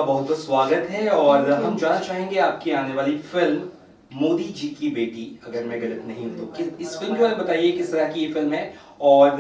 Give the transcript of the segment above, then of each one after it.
बहुत बहुत स्वागत है और हम जानना चाहेंगे आपकी आने वाली फिल्म मोदी जी की बेटी, अगर मैं गलत नहीं हूं तो इस फिल्म के बारे में बताइए, किस तरह की ये फिल्म है और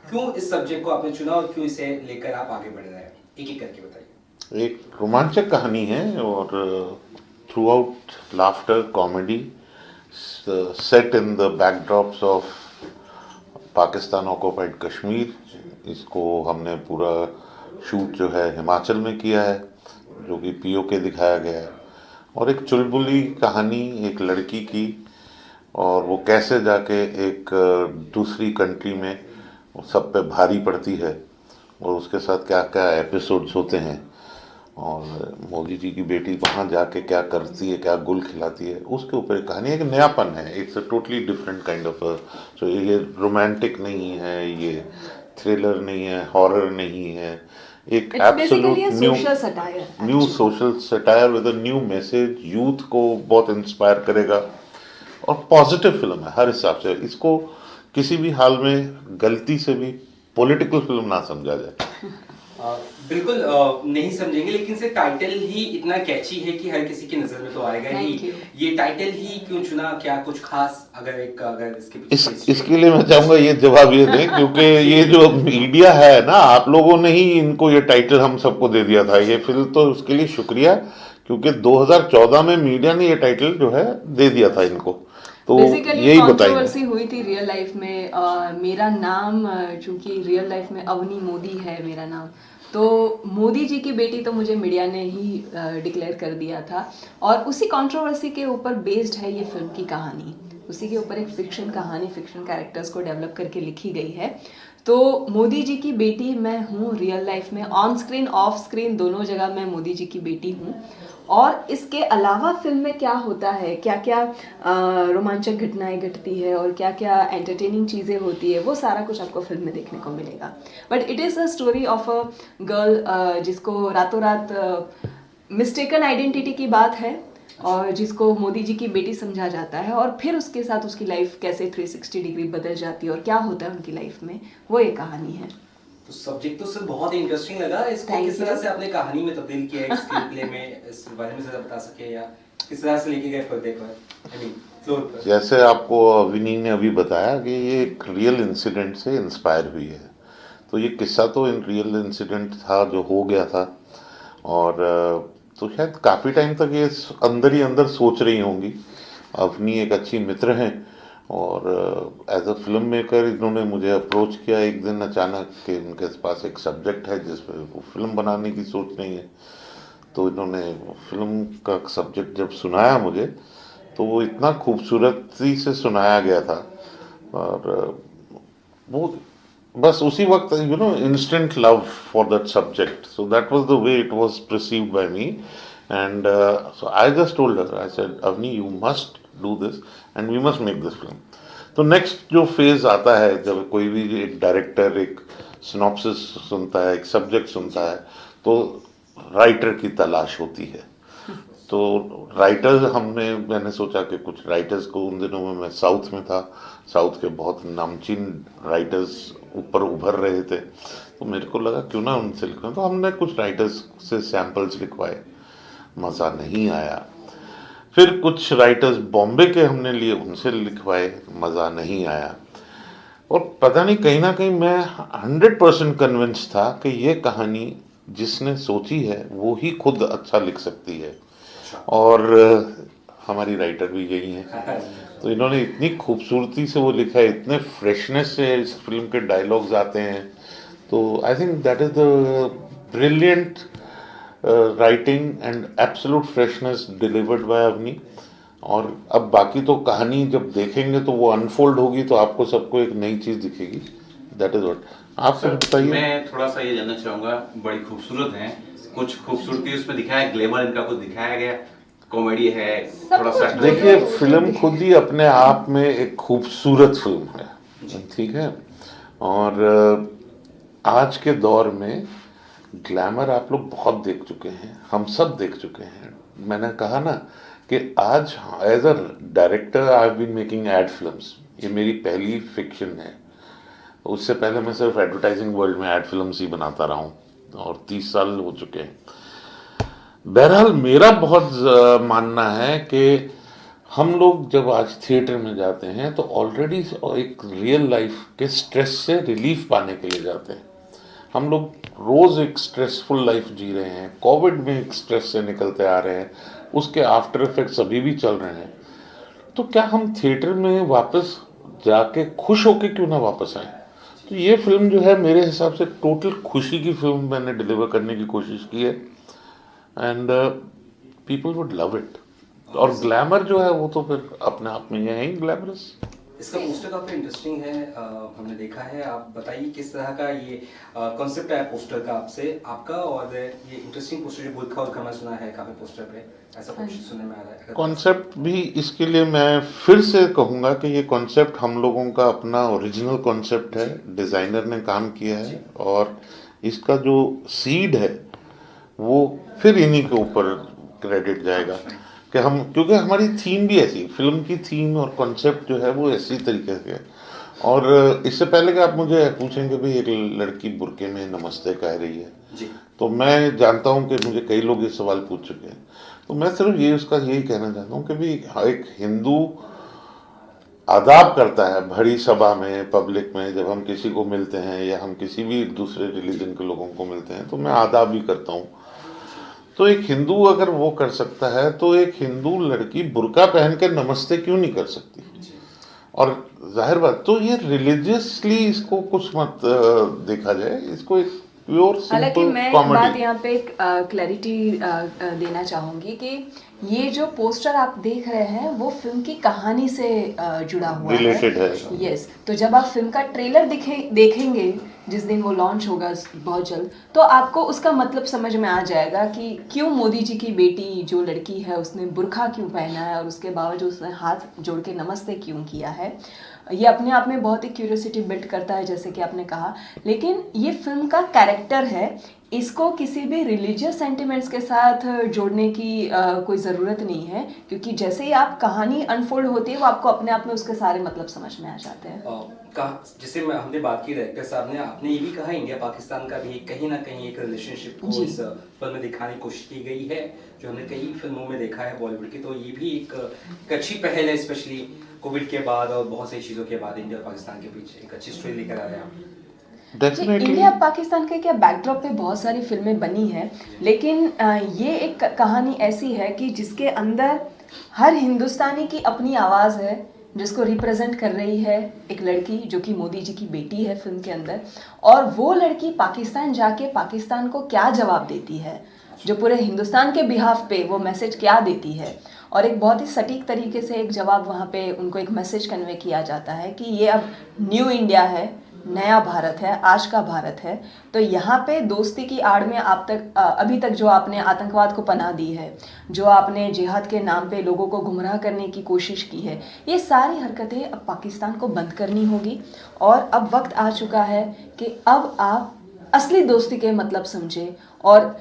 क्यों इस सब्जेक्ट को आपने चुना और क्यों इसे लेकर आप आगे बढ़ रहे हैं, एक एक करके बताइए। एक रोमांचक कहानी है और through out laughter comedy set in the backdrops of Pakistan occupied Kashmir. इसको हमने पूरा शूट जो है हिमाचल में किया है, जो कि पीओके दिखाया गया है। और एक चुलबुली कहानी एक लड़की की, और वो कैसे जाके एक दूसरी कंट्री में सब पे भारी पड़ती है और उसके साथ क्या क्या एपिसोड्स होते हैं, और मोदी जी की बेटी वहाँ जाके क्या करती है, क्या गुल खिलाती है, उसके ऊपर एक कहानी है। एक नयापन है, it's a totally different kind of. So ये रोमांटिक नहीं है, ये थ्रिलर नहीं है, हॉरर नहीं है, एक absolute new social satire with a new message, youth को बहुत इंस्पायर करेगा और पॉजिटिव फिल्म है हर हिसाब से। इसको किसी भी हाल में गलती से भी पॉलिटिकल फिल्म ना समझा जाए। बिल्कुल नहीं समझेंगे, लेकिन से टाइटल ही इतना कैची है कि हर किसी की नजर में तो आएगा ही। ये टाइटल ही क्यों चुना, क्या कुछ खास अगर इसके पीछे इसके लिए मैं चाहूंगा ये जवाब ये दें, क्योंकि ये जो मीडिया है ना, आप लोगों ने ही इनको ये टाइटल हम सबको दे दिया था ये फिल्म, तो उसके लिए शुक्रिया, क्योंकि 2014 में मीडिया ने ये टाइटल जो है दे दिया था इनको। तो यही कंट्रोवर्सी हुई थी रियल लाइफ में। मेरा नाम चूंकि रियल लाइफ में अवनी मोदी है मेरा नाम, तो मोदी जी की बेटी तो मुझे मीडिया ने ही डिक्लेयर कर दिया था, और उसी कंट्रोवर्सी के ऊपर बेस्ड है ये फिल्म की कहानी। उसी के ऊपर एक फिक्शन कहानी, फिक्शन कैरेक्टर्स को डेवलप करके लिखी गई है। तो मोदी जी की बेटी मैं हूँ रियल लाइफ में, ऑन स्क्रीन ऑफ स्क्रीन दोनों जगह मैं मोदी जी की बेटी हूँ। और इसके अलावा फिल्म में क्या होता है, क्या क्या रोमांचक घटनाएं घटती है और क्या क्या एंटरटेनिंग चीज़ें होती है, वो सारा कुछ आपको फिल्म में देखने को मिलेगा। But it is a story of a girl जिसको रातों रात मिस्टेकन आइडेंटिटी की बात है और जिसको मोदी जी की बेटी समझा जाता है, और फिर उसके साथ उसकी लाइफ कैसे 360 डिग्री बदल जाती है और क्या होता है उनकी लाइफ में, वो एक कहानी है। तो सब्जेक्ट तो सर बहुत ही इंटरेस्टिंग लगा। इसको किस तरह से आपने कहानी में तब्दील किया है, स्क्रीन प्ले में, इस बारे में ज़रा बता सके, या किस तरह से लेके गए पर्दे पर, आई मीन फ्लोर पर? जैसे आपको विनी ने अभी बताया कि ये एक रियल इंसिडेंट से इंस्पायर हुई है, तो ये किस्सा तो इन रियल इंसिडेंट था जो हो गया था। और तो शायद काफ़ी टाइम तक ये अंदर ही अंदर सोच रही होंगी। अवनी एक अच्छी मित्र हैं और एज अ फिल्म मेकर इन्होंने मुझे अप्रोच किया एक दिन अचानक कि उनके पास एक सब्जेक्ट है जिस पर वो फिल्म बनाने की सोच रही है। तो इन्होंने फिल्म का सब्जेक्ट जब सुनाया मुझे, तो वो इतना खूबसूरती से सुनाया गया था, और वो बस उसी वक्त instant love for that subject, so that was the way it was perceived by me. And so I just told her, I said Avni you must do this and we must make this film. तो next जो phase आता है, जब कोई भी एक director एक synopsis सुनता है, एक सब्जेक्ट सुनता है, तो राइटर की तलाश होती है। तो राइटर्स मैंने सोचा कि कुछ राइटर्स को, उन दिनों में मैं साउथ में था, साउथ के बहुत नामचीन राइटर्स ऊपर उभर रहे थे, तो मेरे को लगा क्यों ना उनसे लिखवाएं। तो हमने कुछ राइटर्स से सैम्पल्स लिखवाए, मज़ा नहीं आया। फिर कुछ राइटर्स बॉम्बे के हमने लिए, उनसे लिखवाए, मज़ा नहीं आया। और पता नहीं, कहीं ना कहीं मैं 100% कन्विंस था कि ये कहानी जिसने सोची है वो ही खुद अच्छा लिख सकती है, और हमारी राइटर भी यही हैं। तो इन्होंने इतनी खूबसूरती से वो लिखा है, इतने फ्रेशनेस से इस फिल्म के डायलॉग्स आते हैं। तो I think that is the brilliant writing and absolute freshness delivered by Avni. और अब बाकी तो कहानी जब देखेंगे तो वो अनफोल्ड होगी, तो आपको सबको एक नई चीज़ दिखेगी। That is what. आप कुछ बताइए। मैं थोड़ा सा ये जानना चाहूँगा, बड़ी खूबसूरत है, कुछ खूबसूरती उसमें दिखाया है, ग्लैमर इनका कुछ दिखाया गया, कॉमेडी है, थोड़ा सा। देखिए, फिल्म खुद ही अपने आप में एक खूबसूरत फिल्म है, ठीक है। और आज के दौर में ग्लैमर आप लोग बहुत देख चुके हैं, हम सब देख चुके हैं। मैंने कहा ना कि आज as a director I have been making ad films, ये मेरी पहली फिक्शन है। उससे पहले मैं सिर्फ एडवर्टाइजिंग वर्ल्ड में एड फिल्म्स ही बनाता रहा हूँ, और 30 साल हो चुके हैं। बहरहाल मेरा बहुत मानना है कि हम लोग जब आज थिएटर में जाते हैं तो ऑलरेडी एक रियल लाइफ के स्ट्रेस से रिलीफ पाने के लिए जाते हैं। हम लोग रोज एक स्ट्रेसफुल लाइफ जी रहे हैं, कोविड में एक स्ट्रेस से निकलते आ रहे हैं, उसके आफ्टर इफेक्ट्स अभी भी चल रहे हैं। तो क्या हम थिएटर में वापस जाके खुश होके क्यों ना वापस आए? तो ये फिल्म जो है मेरे हिसाब से टोटल खुशी की फिल्म मैंने डिलीवर करने की कोशिश की है and people would love it. और ग्लैमर जो है वो तो फिर अपने आप में ये है ही ग्लैमरस। इसका पोस्टर काफी इंटरेस्टिंग है, हमने देखा है। आप बताइए किस तरह का ये कॉन्सेप्ट है पोस्टर का आपका, और ये इंटरेस्टिंग पोस्टर जो बुल्खा और खमा सुना है काफी पोस्टर पे, ऐसा कुछ सुनने में आ रहा है। कॉन्सेप्ट भी इसके लिए मैं फिर से कहूँगा कि ये कॉन्सेप्ट हम लोगों का अपना ओरिजिनल कॉन्सेप्ट है, डिज़ाइनर ने काम किया है और इसका जो सीड है वो फिर इन्हीं के ऊपर क्रेडिट जाएगा कि हम, क्योंकि हमारी थीम भी ऐसी, फिल्म की थीम और कॉन्सेप्ट जो है वो ऐसी तरीके से है। और इससे पहले कि आप मुझे पूछेंगे भाई एक लड़की बुर्के में नमस्ते कह रही है जी, तो मैं जानता हूँ कि मुझे कई लोग ये सवाल पूछ चुके हैं। तो मैं सिर्फ ये उसका यही कहना चाहता हूँ कि भाई एक हिंदू आदाब करता है भरी सभा में, पब्लिक में, जब हम किसी को मिलते हैं या हम किसी भी दूसरे रिलीजन के लोगों को मिलते हैं तो मैं आदाब भी करता हूँ। तो एक हिंदू अगर वो कर सकता है तो एक हिंदू लड़की बुर्का पहन के नमस्ते क्यों नहीं कर सकती? और जाहिर बात तो ये रिलीजियसली इसको कुछ मत देखा जाए, इसको एक प्योर हालांकि सिंपल मैं एक बात कॉमेडी। यहाँ पे एक क्लैरिटी देना चाहूँगी कि ये जो पोस्टर आप देख रहे हैं वो फिल्म की कहानी से जुड़ा हुआ Related है। यस, तो जब आप फिल्म का ट्रेलर देखेंगे जिस दिन वो लॉन्च होगा बहुत जल्द, तो आपको उसका मतलब समझ में आ जाएगा कि क्यों मोदी जी की बेटी जो लड़की है उसने बुर्खा क्यों पहना है और उसके बावजूद उसने हाथ जोड़ के नमस्ते क्यों किया है। ये अपने आप में बहुत ही क्यूरियोसिटी बिल्ड करता है जैसे कि आपने कहा, लेकिन ये फिल्म का कैरेक्टर है, इसको किसी भी रिलीजियस सेंटिमेंट्स के साथ जोड़ने की कोई ज़रूरत नहीं है, क्योंकि जैसे ही आप कहानी अनफोल्ड होती है वो आपको अपने आप में उसके सारे मतलब समझ में आ जाते हैं। जैसे हमने बात की डायरेक्टर साहब ने, आपने ये भी कहा इंडिया पाकिस्तान का भी कहीं ना कहीं एक रिलेशनशिप को इस फिल्म में दिखाने की कोशिश की गई है, जो हमने कई फिल्मों में देखा है बॉलीवुड की। तो ये भी एक अच्छी पहल है, स्पेशली कोविड के बाद और बहुत सी चीज़ों के बाद इंडिया और पाकिस्तान के बीच एक अच्छी स्टोरी लेकर आ रहे हैं आप। इंडिया पाकिस्तान के क्या बैकड्रॉप पे बहुत सारी फिल्में बनी हैं, लेकिन ये एक कहानी ऐसी है कि जिसके अंदर हर हिंदुस्तानी की अपनी आवाज़ है, जिसको रिप्रेजेंट कर रही है एक लड़की जो कि मोदी जी की बेटी है फिल्म के अंदर, और वो लड़की पाकिस्तान जाके पाकिस्तान को क्या जवाब देती है, जो पूरे हिंदुस्तान के बिहाफ पे वो मैसेज क्या देती है, और एक बहुत ही सटीक तरीके से एक जवाब वहाँ पे उनको एक मैसेज कन्वे किया जाता है कि ये अब न्यू इंडिया है, नया भारत है, आज का भारत है। तो यहाँ पे दोस्ती की आड़ में अभी तक जो आपने आतंकवाद को पनाह दी है, जो आपने जिहाद के नाम पे लोगों को गुमराह करने की कोशिश की है, ये सारी हरकतें अब पाकिस्तान को बंद करनी होगी। और अब वक्त आ चुका है कि अब आप असली दोस्ती के मतलब समझें, और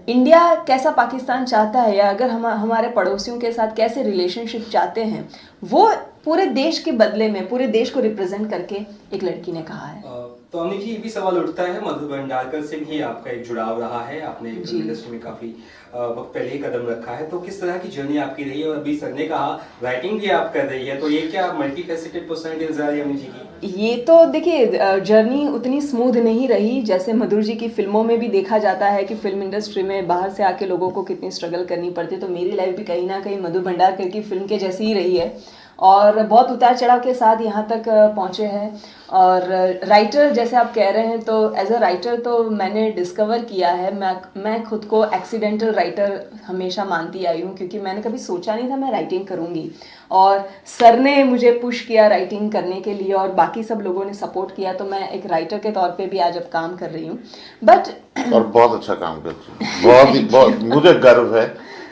इंडिया कैसा पाकिस्तान चाहता है या अगर हम हमारे पड़ोसियों के साथ कैसे रिलेशनशिप चाहते हैं, वो पूरे देश के बदले में पूरे देश को रिप्रेजेंट करके एक लड़की ने कहा है। तो अमित जी, ये भी सवाल उठता है, मधु भंडारकर से भी आपका एक जुड़ाव रहा है, आपने फिल्म इंडस्ट्री में काफी वक्त पहले ही कदम रखा है, तो किस तरह की जर्नी आपकी रही है? और अभी सर ने कहा राइटिंग भी आप कर रही है, तो ये क्या मल्टी फैसेटेड पर्सनालिटी नजर आ रही है अमित जी की? ये तो देखिए जर्नी उतनी स्मूथ नहीं रही जैसे मधुर जी की फिल्मों में भी देखा जाता है कि फिल्म इंडस्ट्री में बाहर से आके लोगों को कितनी स्ट्रगल करनी पड़ती है। तो मेरी लाइफ भी कहीं ना कहीं मधु भंडारकर की फिल्म के जैसी ही रही है, और बहुत उतार चढ़ाव के साथ यहाँ तक पहुँचे हैं। और राइटर जैसे आप कह रहे हैं, तो एज अ राइटर तो मैंने डिस्कवर किया है, मैं खुद को एक्सीडेंटल राइटर हमेशा मानती आई हूँ, क्योंकि मैंने कभी सोचा नहीं था मैं राइटिंग करूँगी, और सर ने मुझे पुश किया राइटिंग करने के लिए और बाकी सब लोगों ने सपोर्ट किया, तो मैं एक राइटर के तौर पे भी आज अब काम कर रही हूँ। बट और बहुत अच्छा काम करती है, बहुत मुझे गर्व है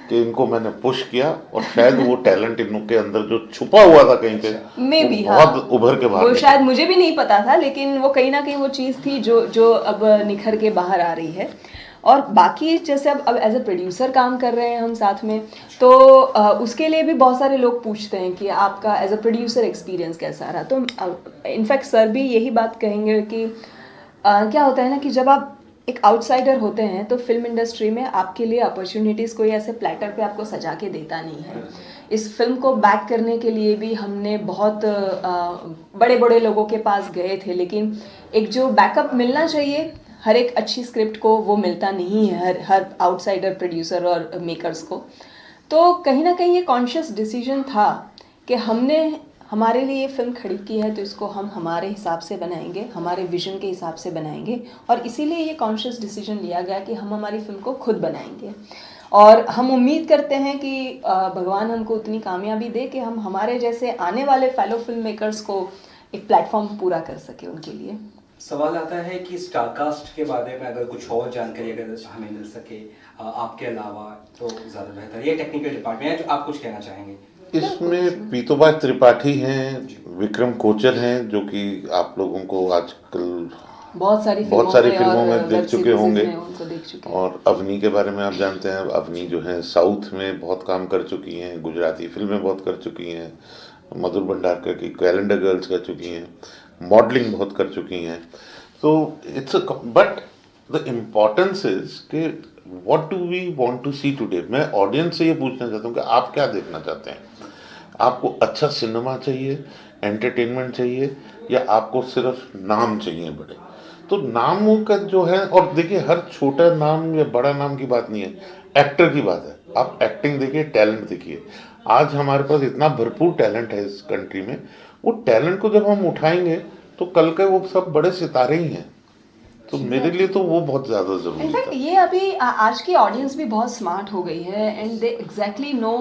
कि इनको मैंने पुश किया, और शायद वो टैलेंट इनके अंदर जो छुपा हुआ था कहीं पे, मे बी बहुत उभर के बाहर वो निकला। शायद मुझे भी नहीं पता था, लेकिन वो कहीं ना कहीं वो चीज़ थी जो अब निखर के बाहर आ रही है। और बाकी जैसे अब एज अ प्रोड्यूसर काम कर रहे हैं हम साथ में, तो उसके लिए भी बहुत सारे लोग पूछते हैं कि आपका एज अ प्रोड्यूसर एक्सपीरियंस कैसा रहा। तो इनफैक्ट सर भी यही बात कहेंगे कि क्या होता है ना कि जब आप एक आउटसाइडर होते हैं तो फिल्म इंडस्ट्री में आपके लिए अपॉर्चुनिटीज़ कोई ऐसे प्लेटर पे आपको सजा के देता नहीं है। इस फिल्म को बैक करने के लिए भी हमने बहुत बड़े बड़े लोगों के पास गए थे, लेकिन एक जो बैकअप मिलना चाहिए हर एक अच्छी स्क्रिप्ट को वो मिलता नहीं है हर आउटसाइडर प्रोड्यूसर और मेकर्स को। तो कहीं ना कहीं ये कॉन्शियस डिसीजन था कि हमने हमारे लिए ये फिल्म खड़ी की है तो इसको हम हमारे हिसाब से बनाएंगे, हमारे विजन के हिसाब से बनाएंगे, और इसीलिए ये कॉन्शियस डिसीजन लिया गया कि हम हमारी फिल्म को खुद बनाएंगे। और हम उम्मीद करते हैं कि भगवान हमको उतनी कामयाबी दे कि हम हमारे जैसे आने वाले फेलो फिल्म मेकर्स को एक प्लेटफॉर्म पूरा कर सके उनके लिए। सवाल आता है कि स्टारकास्ट के बारे में अगर कुछ और जानकारी अगर हमें मिल सके आपके अलावा तो ज़्यादा बेहतर। ये टेक्निकल डिपार्टमेंट है, जो आप कुछ कहना चाहेंगे? इसमें पीतोबाई त्रिपाठी हैं, विक्रम कोचर हैं, जो कि आप लोगों को आजकल बहुत सारी फिल्मों में देख चुके होंगे, और अवनी के बारे में आप जानते हैं। अवनी जो है साउथ में बहुत काम कर चुकी हैं, गुजराती फिल्में बहुत कर चुकी हैं, मधुर भंडारकर की कैलेंडर गर्ल्स कर चुकी हैं, मॉडलिंग बहुत कर चुकी हैं। तो it's but the importance is कि what do we want to see today. मैं ऑडियंस से ये पूछना चाहता हूँ कि आप क्या देखना चाहते हैं? आपको अच्छा सिनेमा चाहिए, एंटरटेनमेंट चाहिए, या आपको सिर्फ नाम चाहिए बड़े? तो नामों का जो है, और देखिए हर छोटा नाम या बड़ा नाम की बात नहीं है, एक्टर की बात है। आप एक्टिंग देखिए, टैलेंट देखिए। आज हमारे पास इतना भरपूर टैलेंट है इस कंट्री में, वो टैलेंट को जब हम उठाएंगे तो कल के वो सब बड़े सितारे ही हैं। तो मेरे लिए तो वो बहुत ज़्यादा ज़रूरी इनफैक्ट था। ये अभी आज की ऑडियंस भी बहुत स्मार्ट हो गई है एंड दे एग्जैक्टली नो,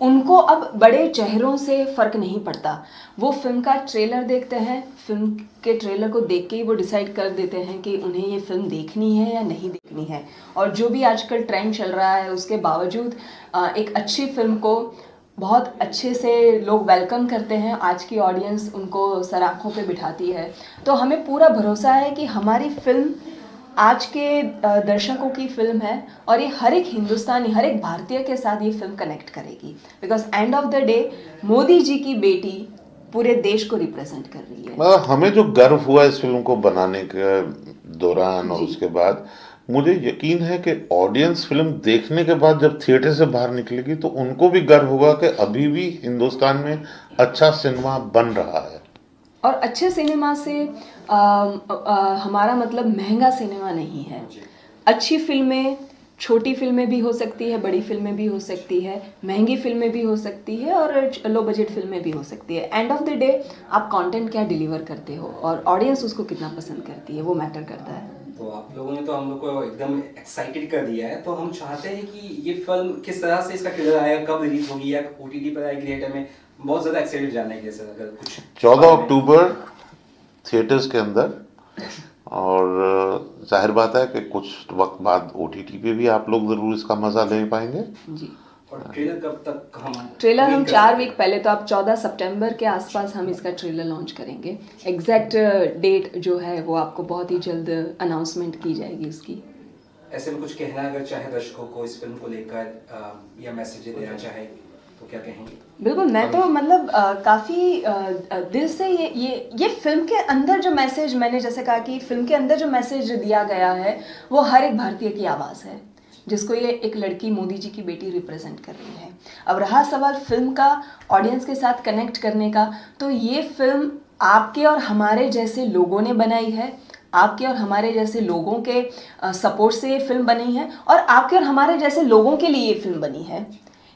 उनको अब बड़े चेहरों से फ़र्क नहीं पड़ता। वो फिल्म का ट्रेलर देखते हैं, फिल्म के ट्रेलर को देख के ही वो डिसाइड कर देते हैं कि उन्हें ये फिल्म देखनी है या नहीं देखनी है। और जो भी आजकल ट्रेंड चल रहा है उसके बावजूद एक अच्छी फिल्म को बहुत अच्छे से लोग वेलकम करते हैं। आज की ऑडियंस उनको सर आँखों पे बिठाती है। तो हमें पूरा भरोसा है कि हमारी फिल्म आज के दर्शकों की फिल्म है और ये हर एक हिंदुस्तानी, हर एक भारतीय के साथ ये फिल्म कनेक्ट करेगी। Because end of the day Modi ji की बेटी पूरे देश को रिप्रेजेंट कर रही है। हमें जो गर्व हुआ इस फिल्म को बनाने के दौरान और उसके बाद, मुझे यकीन है कि ऑडियंस फिल्म देखने के बाद जब थिएटर से बाहर निकलेगी तो उनको भी गर्व होगा कि अभी भी हिंदुस्तान में अच्छा सिनेमा बन रहा है। और अच्छे सिनेमा से हमारा मतलब महंगा सिनेमा नहीं है। अच्छी फिल्में, छोटी फिल्में भी हो सकती है, बड़ी फिल्में भी हो सकती है, महंगी फिल्में भी हो सकती है और लो बजट फिल्में भी हो सकती है। एंड ऑफ द डे आप कंटेंट क्या डिलीवर करते हो और ऑडियंस उसको कितना पसंद करती है, वो मैटर करता है। तो आप लोगों ने तो हम लोग को एकदम एक्साइटेड कर दिया है। तो हम चाहते हैं कि ये फिल्म किस तरह से, इसका ट्रेलर आएगा, कब रिलीज होगी या OTT पर आएगी थिएटर में, बहुत ज़्यादा एक्साइटेड जानने के लिए सर। अगर कुछ 14 अक्टूबर थिएटर्स के अंदर, और जाहिर बात है कि कुछ वक्त बाद OTT पे भी आप लोग ज़रूर इसका मज़ा ले पाएंगे जी। और ट्रेलर कब तक ट्रेलर हम 4 वीक पहले, तो आप 14 सितंबर के आसपास हम इसका ट्रेलर लॉन्च करेंगे। एग्जैक्ट डेट जो है वो आपको बहुत ही जल्द अनाउंसमेंट की जाएगी उसकी। ऐसे में कुछ कहना अगर चाहे दर्शकों को इस फिल्म को लेकर या मैसेज देना चाहे तो क्या कहेंगे? बिल्कुल, मैं तो मतलब काफ़ी दिल से ये फिल्म के अंदर जो मैसेज, मैंने जैसे कहा कि फिल्म के अंदर जो मैसेज दिया गया है वो हर एक भारतीय की आवाज़ है, जिसको ये एक लड़की मोदी जी की बेटी रिप्रेजेंट कर रही है। अब रहा सवाल फिल्म का ऑडियंस के साथ कनेक्ट करने का, तो ये फिल्म आपके और हमारे जैसे लोगों ने बनाई है, आपके और हमारे जैसे लोगों के सपोर्ट से ये फिल्म बनी है और आपके और हमारे जैसे लोगों के लिए ये फिल्म बनी है।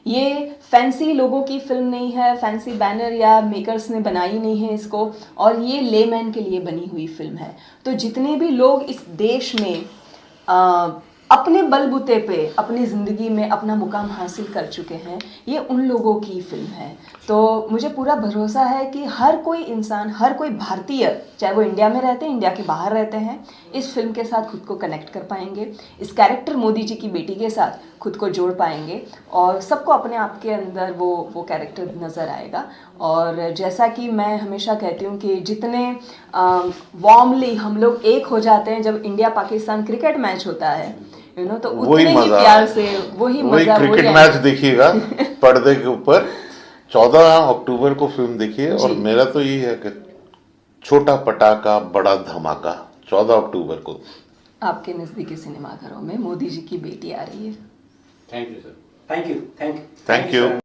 ये फैंसी लोगों की फिल्म नहीं है, फैंसी बैनर या मेकर्स ने बनाई नहीं है इसको, और ये लेमैन के लिए बनी हुई फिल्म है। तो जितने भी लोग इस देश में अपने बलबूते पे अपनी ज़िंदगी में अपना मुकाम हासिल कर चुके हैं, ये उन लोगों की फिल्म है। तो मुझे पूरा भरोसा है कि हर कोई इंसान, हर कोई भारतीय, चाहे वो इंडिया में रहते हैं, इंडिया के बाहर रहते हैं, इस फिल्म के साथ खुद को कनेक्ट कर पाएंगे, इस कैरेक्टर मोदी जी की बेटी के साथ खुद को जोड़ पाएंगे और सबको अपने आप के अंदर वो कैरेक्टर नज़र आएगा। और जैसा कि मैं हमेशा कहती हूँ कि जितने वार्मली हम लोग एक हो जाते हैं जब इंडिया पाकिस्तान क्रिकेट मैच होता है, तो उतने ही प्यार से वही मजा, क्रिकेट मैच देखिएगा पर्दे के ऊपर। 14 अक्टूबर को फिल्म देखिए। और मेरा तो यही है कि छोटा पटाखा बड़ा धमाका 14 अक्टूबर को आपके नज़दीकी सिनेमाघरों में मोदी जी की बेटी आ रही है। Thank you sir. Thank you thank you.